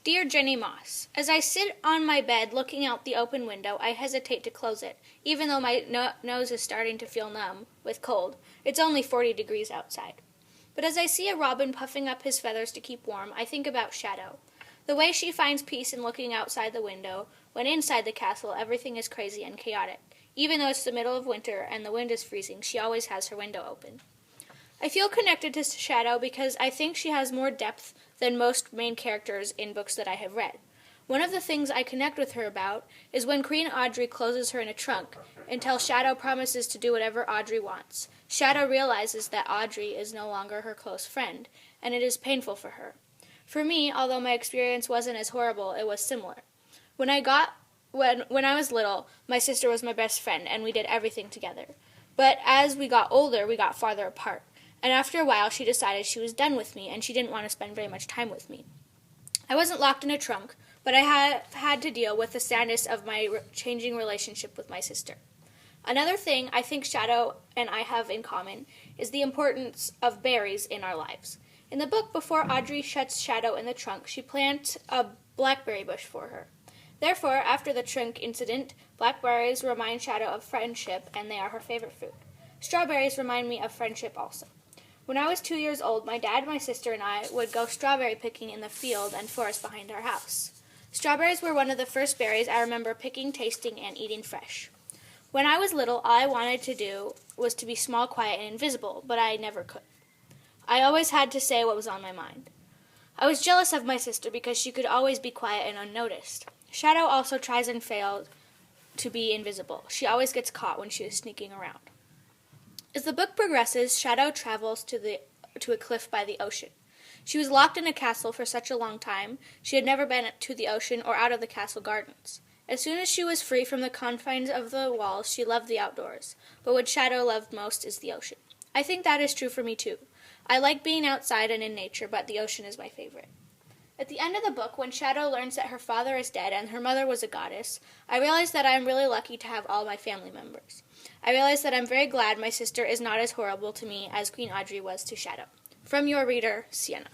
Dear Jenny Moss, as I sit on my bed looking out the open window, I hesitate to close it, even though my nose is starting to feel numb with cold. It's only 40 degrees outside. But as I see a robin puffing up his feathers to keep warm, I think about Shadow. The way she finds peace in looking outside the window, when inside the castle everything is crazy and chaotic. Even though it's the middle of winter and the wind is freezing, she always has her window open. I feel connected to Shadow because I think she has more depth than most main characters in books that I have read. One of the things I connect with her about is when Queen Audrey closes her in a trunk until Shadow promises to do whatever Audrey wants. Shadow realizes that Audrey is no longer her close friend, and it is painful for her. For me, although my experience wasn't as horrible, it was similar. When I was little, my sister was my best friend, and we did everything together. But as we got older, we got farther apart. And after a while, she decided she was done with me, and she didn't want to spend very much time with me. I wasn't locked in a trunk, but I have had to deal with the sadness of my changing relationship with my sister. Another thing I think Shadow and I have in common is the importance of berries in our lives. In the book, before Audrey shuts Shadow in the trunk, she plants a blackberry bush for her. Therefore, after the trunk incident, blackberries remind Shadow of friendship, and they are her favorite fruit. Strawberries remind me of friendship also. When I was 2 years old, my dad, my sister, and I would go strawberry picking in the field and forest behind our house. Strawberries were one of the first berries I remember picking, tasting, and eating fresh. When I was little, all I wanted to do was to be small, quiet, and invisible, but I never could. I always had to say what was on my mind. I was jealous of my sister because she could always be quiet and unnoticed. Shadow also tries and fails to be invisible. She always gets caught when she is sneaking around. As the book progresses, Shadow travels to a cliff by the ocean. She was locked in a castle for such a long time, she had never been to the ocean or out of the castle gardens. As soon as she was free from the confines of the walls, she loved the outdoors. But what Shadow loved most is the ocean. I think that is true for me too. I like being outside and in nature, but the ocean is my favorite. At the end of the book, when Shadow learns that her father is dead and her mother was a goddess, I realize that I am really lucky to have all my family members. I realize that I'm very glad my sister is not as horrible to me as Queen Audrey was to Shadow. From your reader, Siena.